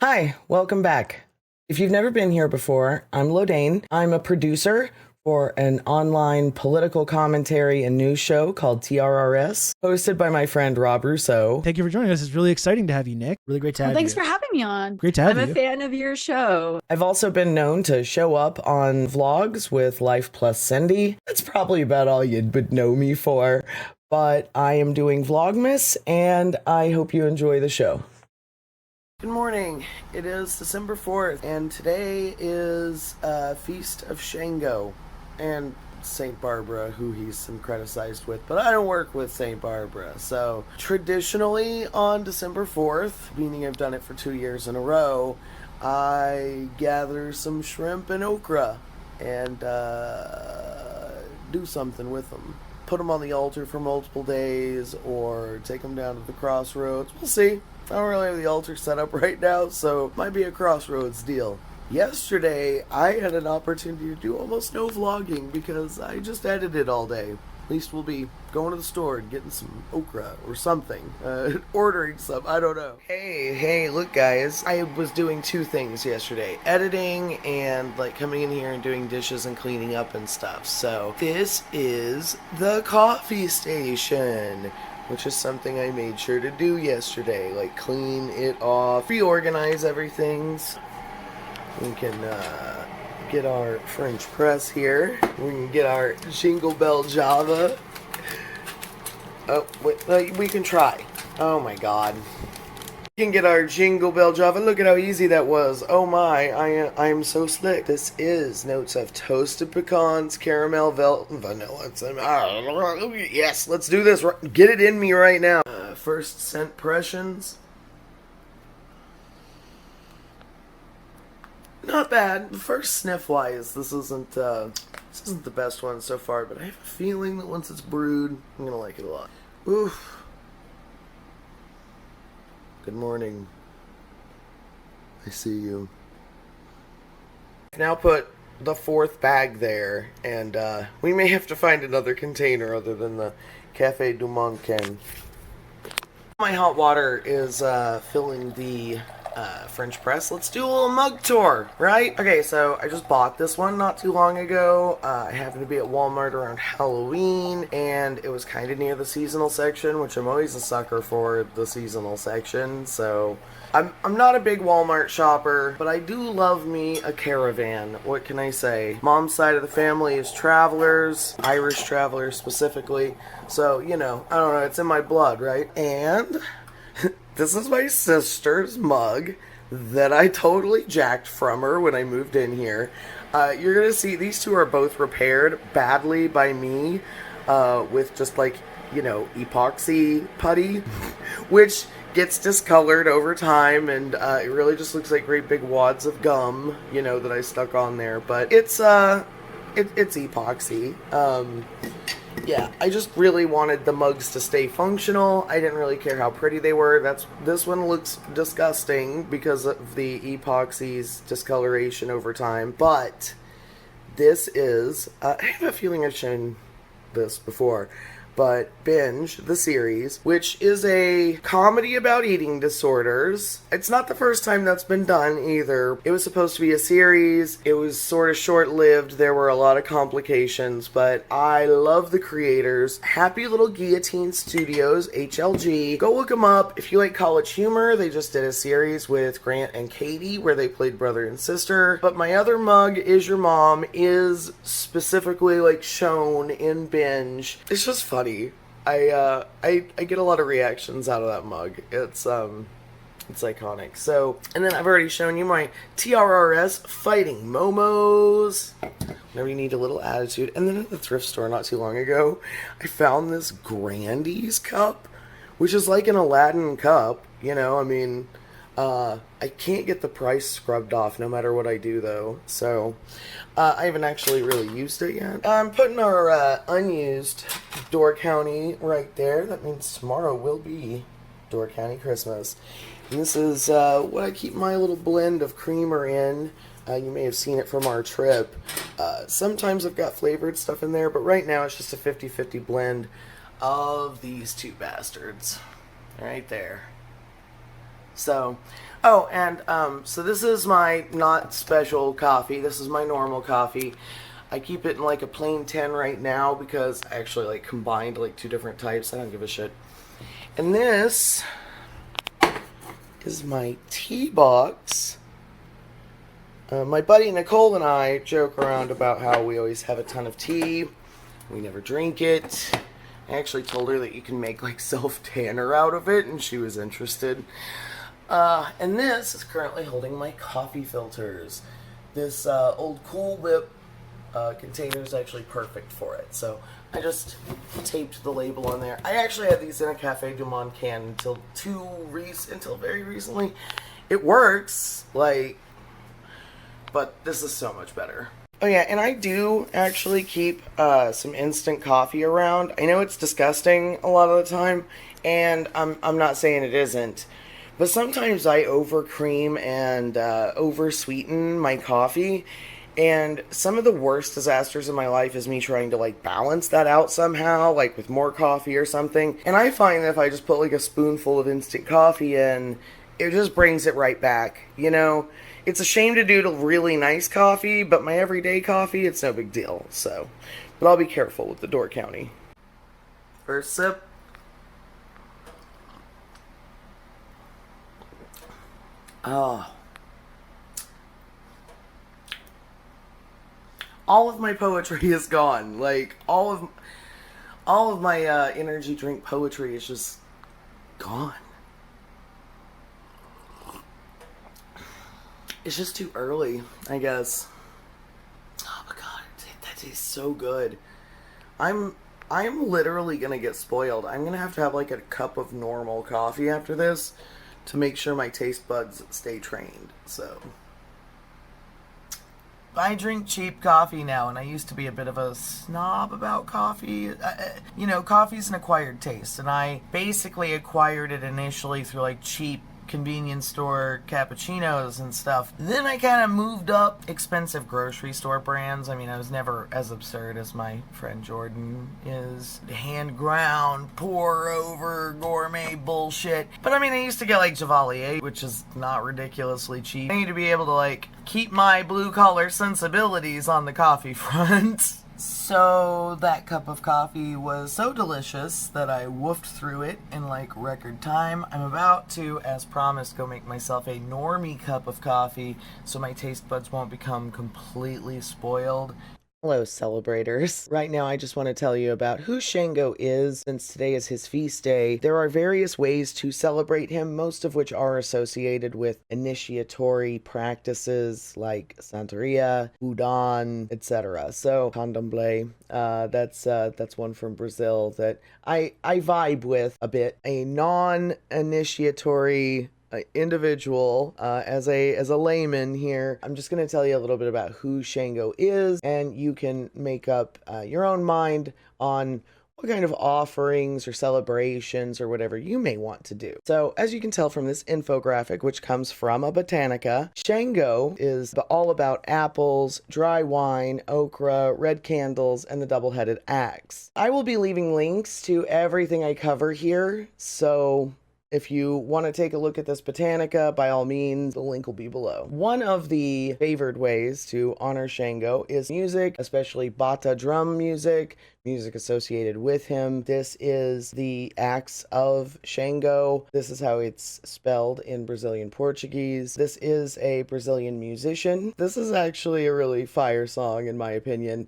Hi, welcome back. If you've never been here before, I'm Lodane. I'm a producer for an online political commentary and news show called TRRS, hosted by my friend Rob Rousseau. Thank you for joining us. It's really exciting to have you, Nick. Really great to have you. Thanks for having me on. Great to have you. I'm a fan of your show. I've also been known to show up on vlogs with Life Plus Cindy. That's probably about all you would know me for, but I am doing VLOGMAS, and I hope you enjoy the show. Good morning. It is December 4th, and today is a feast of Shango and St. Barbara, who he's syncretized with, but I don't work with St. Barbara. So traditionally on December 4th, meaning I've done it for 2 years in a row, I gather some shrimp and okra and do something with them. Put them on the altar for multiple days or take them down to the crossroads. We'll see. I don't really have the altar set up right now, so it might be a crossroads deal. Yesterday, I had an opportunity to do almost no vlogging because I just edited all day. At least we'll be going to the store and getting some okra or something. Ordering some, I don't know. Hey, look guys. I was doing two things yesterday. Editing and like coming in here and doing dishes and cleaning up and stuff. So this is the coffee station, which is something I made sure to do yesterday. Like clean it off, reorganize everything. We can get our French press here. We can get our Jingle Bell Java. Oh, wait, we can try. Oh my god. We can get our Jingle Bell Java. Look at how easy that was. Oh my, I am so slick. This is notes of toasted pecans, caramel, vanilla. Yes, let's do this. Get it in me right now. First scent impressions. Not bad. The first sniff-wise, this isn't the best one so far, but I have a feeling that once it's brewed, I'm gonna like it a lot. Oof. Good morning. I see you. I've now put the fourth bag there, and we may have to find another container other than the Café du Monde can. My hot water is filling the French press. Let's do a little mug tour, right? Okay, so I just bought this one not too long ago. I happened to be at Walmart around Halloween, and it was kind of near the seasonal section, which I'm always a sucker for, the seasonal section. So I'm not a big Walmart shopper, but I do love me a caravan. What can I say? Mom's side of the family is travelers, Irish travelers specifically. So, you know, I don't know, it's in my blood, right? And this is my sister's mug that I totally jacked from her when I moved in here. You're going to see these two are both repaired badly by me with just like, you know, epoxy putty, which gets discolored over time, and it really just looks like great big wads of gum, you know, that I stuck on there. But it's epoxy. Yeah, I just really wanted the mugs to stay functional. I didn't really care how pretty they were. This one looks disgusting because of the epoxy's discoloration over time. But this is, I have a feeling I've shown this before, but Binge, the series, which is a comedy about eating disorders. It's not the first time that's been done either. It was supposed to be a series. It was sort of short-lived. There were a lot of complications, but I love the creators. Happy Little Guillotine Studios, HLG. Go look them up. If you like college humor, they just did a series with Grant and Katie where they played brother and sister. But my other mug, Is Your Mom, is specifically like shown in Binge. It's just funny. I get a lot of reactions out of that mug. It's iconic. So, and then I've already shown you my TRRS Fighting Momos. Whenever you need a little attitude. And then at the thrift store not too long ago, I found this Grandy's cup, which is like an Aladdin cup. You know, I mean, I can't get the price scrubbed off no matter what I do though. So, I haven't actually really used it yet. I'm putting our unused Door County right there. That means tomorrow will be Door County Christmas. And this is what I keep my little blend of creamer in. You may have seen it from our trip. Sometimes I've got flavored stuff in there, but right now it's just a 50-50 blend of these two bastards. Right there. So, oh, and so this is my not special coffee. This is my normal coffee. I keep it in like a plain 10 right now because I actually like combined like 2 different types. I don't give a shit. And this is my tea box. My buddy Nicole and I joke around about how we always have a ton of tea. We never drink it. I actually told her that you can make like self-tanner out of it, and she was interested. And this is currently holding my coffee filters. This old Cool Whip container is actually perfect for it. So I just taped the label on there. I actually had these in a Cafe Du Monde can until very recently. It works, like, but this is so much better. Oh yeah, and I do actually keep some instant coffee around. I know it's disgusting a lot of the time, and I'm not saying it isn't, but sometimes I overcream and oversweeten my coffee. And some of the worst disasters in my life is me trying to like balance that out somehow, like with more coffee or something. And I find that if I just put like a spoonful of instant coffee in, it just brings it right back, you know? It's a shame to do to really nice coffee, but my everyday coffee, it's no big deal, so. But I'll be careful with the door county. First sip. Oh. All of my poetry is gone. Like, all of my energy drink poetry is just gone. It's just too early, I guess. Oh my god, that tastes so good. I'm literally gonna get spoiled. I'm gonna have to have like a cup of normal coffee after this to make sure my taste buds stay trained, so. I drink cheap coffee now, and I used to be a bit of a snob about coffee. You know, coffee's an acquired taste, and I basically acquired it initially through like cheap convenience store cappuccinos and stuff. Then I kind of moved up expensive grocery store brands. I mean, I was never as absurd as my friend Jordan is. Hand ground, pour over, gourmet bullshit. But I mean, I used to get like Chevalier, which is not ridiculously cheap. I need to be able to like keep my blue collar sensibilities on the coffee front. So that cup of coffee was so delicious that I woofed through it in like record time. I'm about to, as promised, go make myself a normie cup of coffee so my taste buds won't become completely spoiled. Hello, celebrators. Right now, I just want to tell you about who Shango is, since today is his feast day. There are various ways to celebrate him, most of which are associated with initiatory practices like Santeria, Lodane, etc. So, Candomblé, that's one from Brazil that I vibe with a bit. A non-initiatory individual, as a layman here. I'm just going to tell you a little bit about who Shango is, and you can make up your own mind on what kind of offerings or celebrations or whatever you may want to do. So, as you can tell from this infographic, which comes from a botanica, Shango is all about apples, dry wine, okra, red candles, and the double-headed axe. I will be leaving links to everything I cover here, so if you want to take a look at this botanica, by all means, the link will be below. One of the favored ways to honor Shango is music, especially bata drum music associated with him. This is the axe of Shango. This is how it's spelled in Brazilian Portuguese. This is a Brazilian musician. This is actually a really fire song, in my opinion.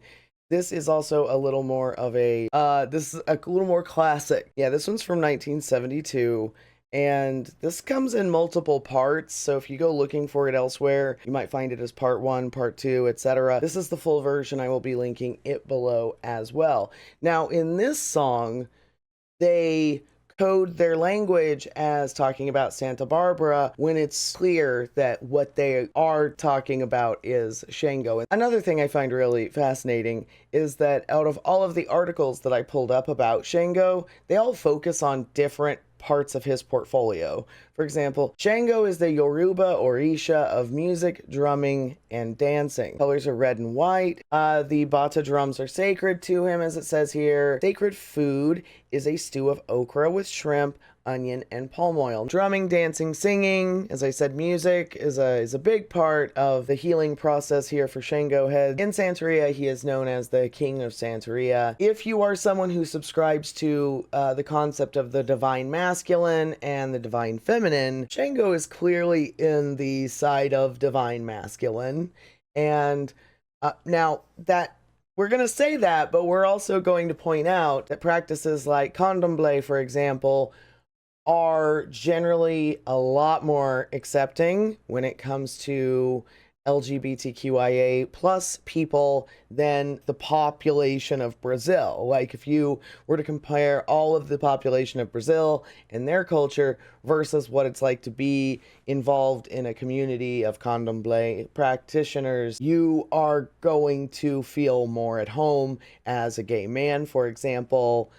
This is also a little more of a, this is a little more classic. Yeah, this one's from 1972. And this comes in multiple parts, so if you go looking for it elsewhere, you might find it as part 1, part 2, etc. This is the full version. I will be linking it below as well. Now, in this song, they code their language as talking about Santa Barbara when it's clear that what they are talking about is Shango. Another thing I find really fascinating is that out of all of the articles that I pulled up about Shango, they all focus on different parts of his portfolio. For example, Shango is the Yoruba Orisha of music, drumming, and dancing. Colors are red and white. The bata drums are sacred to him, as it says here. Sacred food is a stew of okra with shrimp, onion, and palm oil. Drumming, dancing, singing, as I said, music is a big part of the healing process here for Shango head. In Santeria, he is known as the King of Santeria. If you are someone who subscribes to the concept of the divine masculine and the divine feminine, Shango is clearly in the side of divine masculine. And now that we're going to say that, but we're also going to point out that practices like candomblé, for example, are generally a lot more accepting when it comes to LGBTQIA plus people than the population of Brazil. Like if you were to compare all of the population of Brazil and their culture versus what it's like to be involved in a community of candomblé practitioners, you are going to feel more at home as a gay man, for example,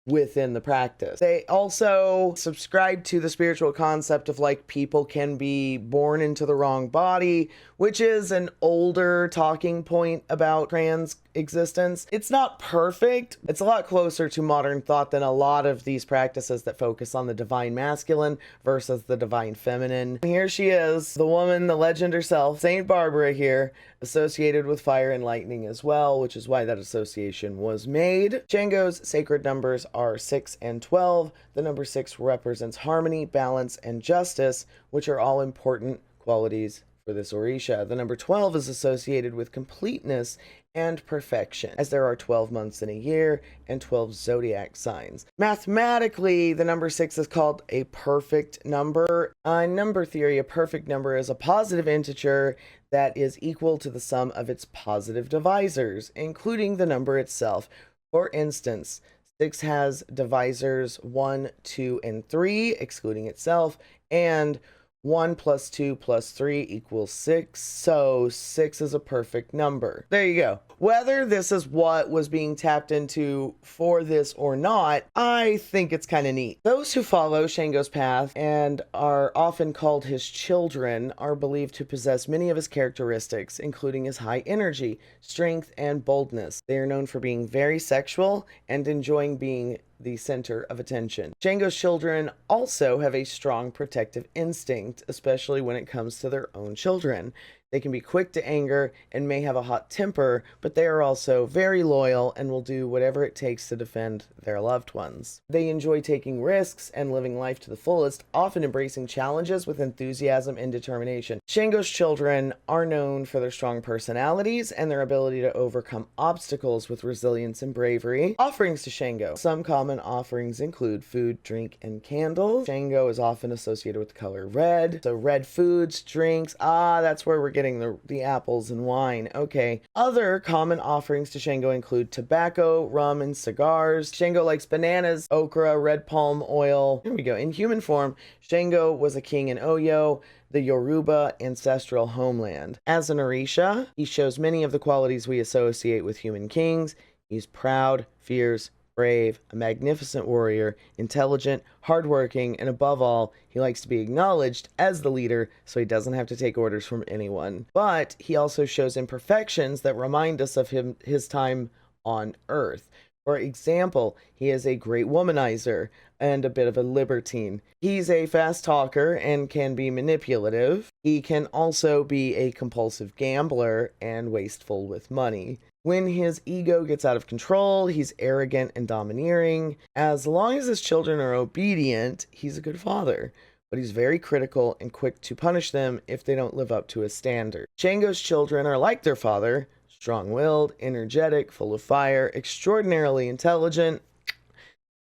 within the practice. They also subscribe to the spiritual concept of like people can be born into the wrong body, which is an older talking point about trans existence. It's not perfect. It's a lot closer to modern thought than a lot of these practices that focus on the divine masculine versus the divine feminine. And here she is, the woman, the legend herself, Saint Barbara here, associated with fire and lightning as well, which is why that association was made. Shango's sacred numbers are 6 and 12. The number 6 represents harmony, balance, and justice, which are all important qualities for this Orisha. The number 12 is associated with completeness and perfection, as there are 12 months in a year and 12 zodiac signs. Mathematically, the number 6 is called a perfect number. In number theory, a perfect number is a positive integer that is equal to the sum of its positive divisors, including the number itself. For instance, 6 has divisors 1, 2, and 3, excluding itself, and 1 plus 2 plus 3 equals 6, so 6 is a perfect number. There you go. Whether this is what was being tapped into for this or not, I think it's kind of neat. Those who follow Shango's path and are often called his children are believed to possess many of his characteristics, including his high energy, strength, and boldness. They are known for being very sexual and enjoying being the center of attention. Shango's children also have a strong protective instinct, especially when it comes to their own children. They can be quick to anger and may have a hot temper, but they are also very loyal and will do whatever it takes to defend their loved ones. They enjoy taking risks and living life to the fullest, often embracing challenges with enthusiasm and determination. Shango's children are known for their strong personalities and their ability to overcome obstacles with resilience and bravery. Offerings to Shango. Some common offerings include food, drink, and candles. Shango is often associated with the color red, so red foods, drinks, that's where we're getting the apples and wine. Okay. Other common offerings to Shango include tobacco, rum, and cigars. Shango likes bananas, okra, red palm oil. Here we go. In human form, Shango was a king in Oyo, the Yoruba ancestral homeland. As an Orisha, he shows many of the qualities we associate with human kings. He's proud, fierce, brave, a magnificent warrior, intelligent, hardworking, and above all, he likes to be acknowledged as the leader so he doesn't have to take orders from anyone. But he also shows imperfections that remind us of his time on Earth. For example, he is a great womanizer and a bit of a libertine. He's a fast talker and can be manipulative. He can also be a compulsive gambler and wasteful with money. When his ego gets out of control, he's arrogant and domineering. As long as his children are obedient, he's a good father. But he's very critical and quick to punish them if they don't live up to his standard. Shango's children are like their father, strong-willed, energetic, full of fire, extraordinarily intelligent,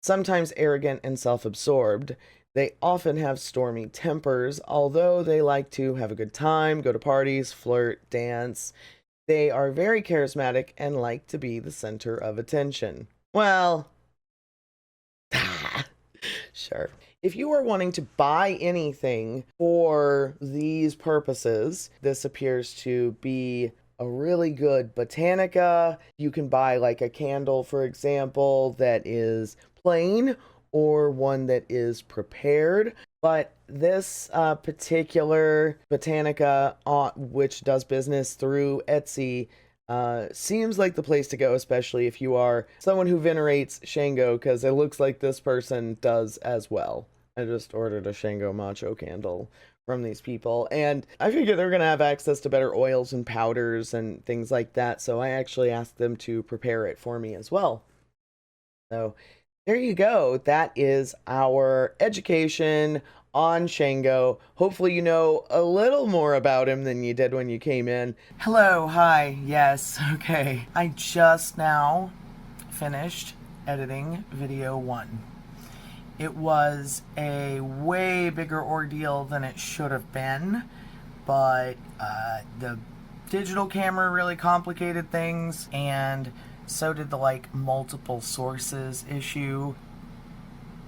sometimes arrogant and self-absorbed. They often have stormy tempers, although they like to have a good time, go to parties, flirt, dance. They are very charismatic and like to be the center of attention. Well, sure. If you are wanting to buy anything for these purposes, this appears to be a really good botanica. You can buy like a candle, for example, that is plain or one that is prepared. But this particular botanica, which does business through Etsy, seems like the place to go, especially if you are someone who venerates Shango, because it looks like this person does as well. I just ordered a Shango macho candle from these people, and I figured they're gonna have access to better oils and powders and things like that, so I actually asked them to prepare it for me as well. So there you go. That is our education on Shango. Hopefully you know a little more about him than you did when you came in. Hello, hi, yes, okay. I just now finished editing video 1. It was a way bigger ordeal than it should have been, but the digital camera really complicated things, and so did the multiple sources issue.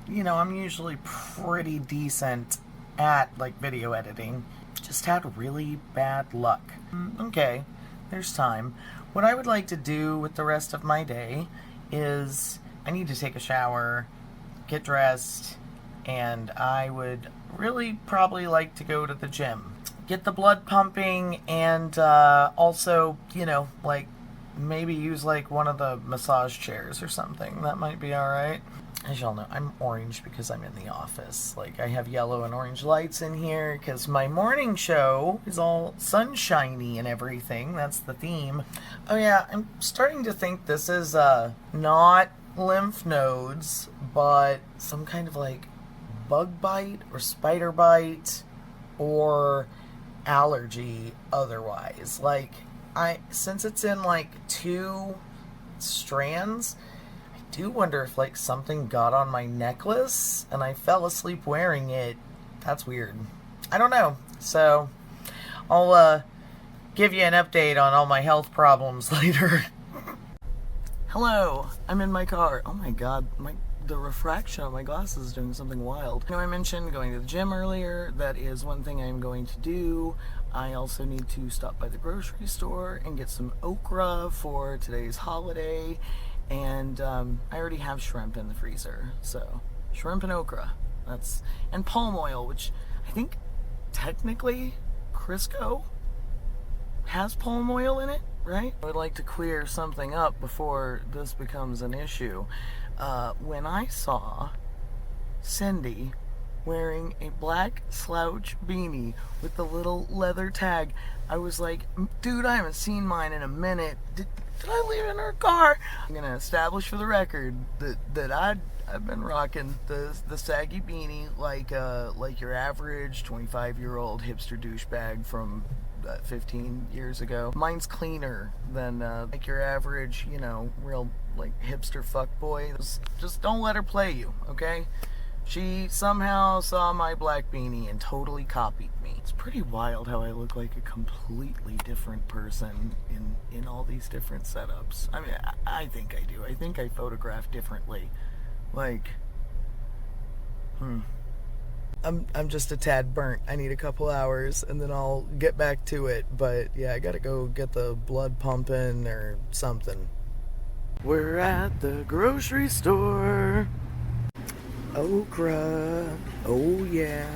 You know, I'm usually pretty decent at video editing. Just had really bad luck. Okay, there's time. What I would like to do with the rest of my day is I need to take a shower, get dressed, and I would really probably like to go to the gym. Get the blood pumping, and also, you know, maybe use one of the massage chairs or something. That might be alright. As y'all know, I'm orange because I'm in the office. I have yellow and orange lights in here because my morning show is all sunshiny and everything. That's the theme. Oh yeah, I'm starting to think this is not lymph nodes, but some kind of bug bite or spider bite or allergy otherwise. Since it's in 2 strands, I do wonder if something got on my necklace and I fell asleep wearing it. That's weird. I don't know. So I'll give you an update on all my health problems later. Hello, I'm in my car. Oh my god, the refraction on my glasses is doing something wild. I mentioned going to the gym earlier. That is one thing I'm going to do. I also need to stop by the grocery store and get some okra for today's holiday. And I already have shrimp in the freezer. So, shrimp and okra. And palm oil, which I think technically Crisco has palm oil in it, right? I would like to clear something up before this becomes an issue. When I saw Cindy wearing a black slouch beanie with the little leather tag, I was like, dude, I haven't seen mine in a minute. Did I leave it in her car? I'm gonna establish for the record that I've been rocking the saggy beanie like your average 25-year-old hipster douchebag from 15 years ago. Mine's cleaner than your average, real hipster fuckboy. Just don't let her play you, okay? She somehow saw my black beanie and totally copied me. It's pretty wild how I look like a completely different person in all these different setups. I mean, I think I do. I think I photograph differently. I'm just a tad burnt. I need a couple hours and then I'll get back to it. But yeah, I gotta go get the blood pumping or something. We're at the grocery store. Okra. Oh yeah.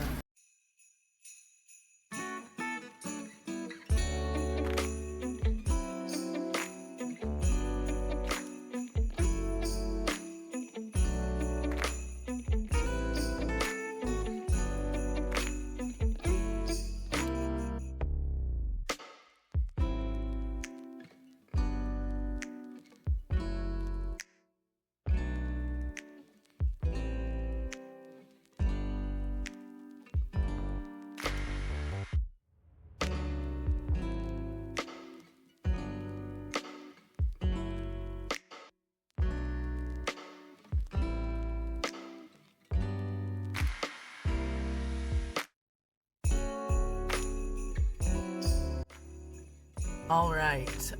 Alright,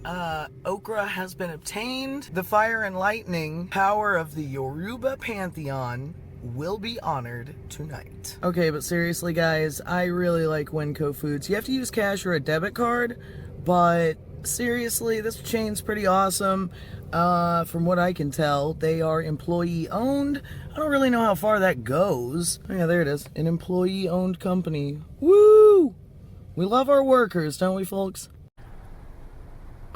okra has been obtained. The fire and lightning power of the Yoruba pantheon will be honored tonight. Okay, but seriously guys, I really like Winco Foods. You have to use cash or a debit card, but seriously, this chain's pretty awesome. From what I can tell, they are employee owned. I don't really know how far that goes. Oh yeah, there it is. An employee owned company. Woo! We love our workers, don't we, folks?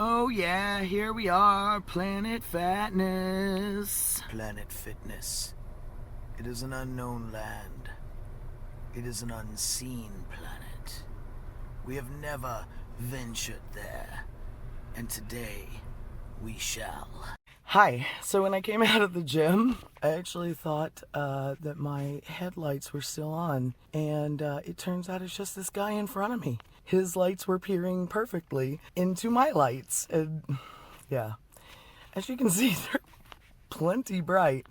Oh yeah, here we are, Planet Fatness. Planet Fitness. It is an unknown land. It is an unseen planet. We have never ventured there, and today we shall. Hi, so when I came out of the gym, I actually thought that my headlights were still on, and it turns out it's just this guy in front of me. His lights were peering perfectly into my lights, and yeah, as you can see, they're plenty bright.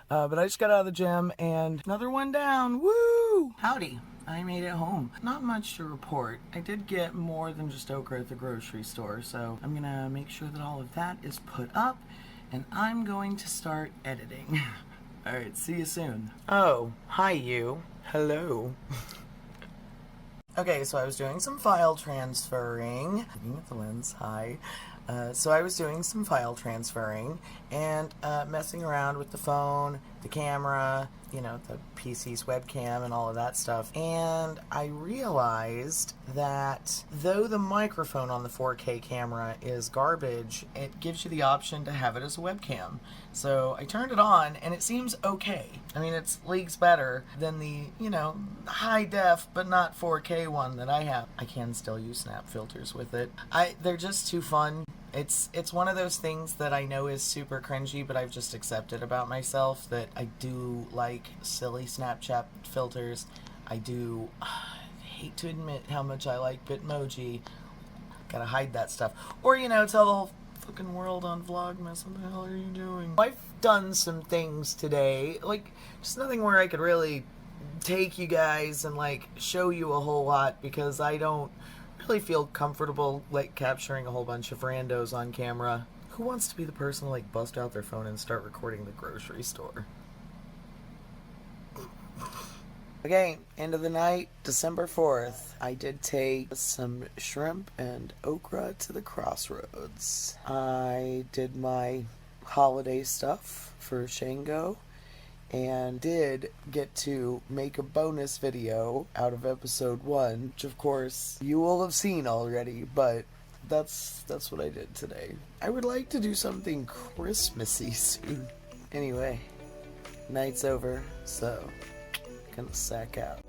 But I just got out of the gym, and another one down. Woo! Howdy. I made it home. Not much to report. I did get more than just okra at the grocery store, so I'm gonna make sure that all of that is put up, and I'm going to start editing. Alright, see you soon. Oh, hi you. Hello. Okay, so I was doing some file transferring. Looking at the lens, hi. So I was doing some file transferring and messing around with the phone, the camera, you know, the PC's webcam and all of that stuff. And I realized that though the microphone on the 4K camera is garbage, it gives you the option to have it as a webcam. So I turned it on and it seems okay. I mean, it's leagues better than the, you know, high def but not 4K one that I have. I can still use snap filters with it. They're just too fun. It's one of those things that I know is super cringy, but I've just accepted about myself that I do like silly Snapchat filters. I do hate to admit how much I like Bitmoji. Gotta hide that stuff. Or, you know, tell the whole fucking world on Vlogmas, what the hell are you doing? I've done some things today, like, just nothing where I could really take you guys and, like, show you a whole lot, because I don't really feel comfortable, like, capturing a whole bunch of randos on camera. Who wants to be the person to, like, bust out their phone and start recording the grocery store? Okay, end of the night, December 4th. I did take some shrimp and okra to the crossroads. I did my holiday stuff for Shango, and did get to make a bonus video out of episode 1, which of course you will have seen already, but that's what I did today. I would like to do something Christmassy soon. Anyway, night's over, so gonna sack out.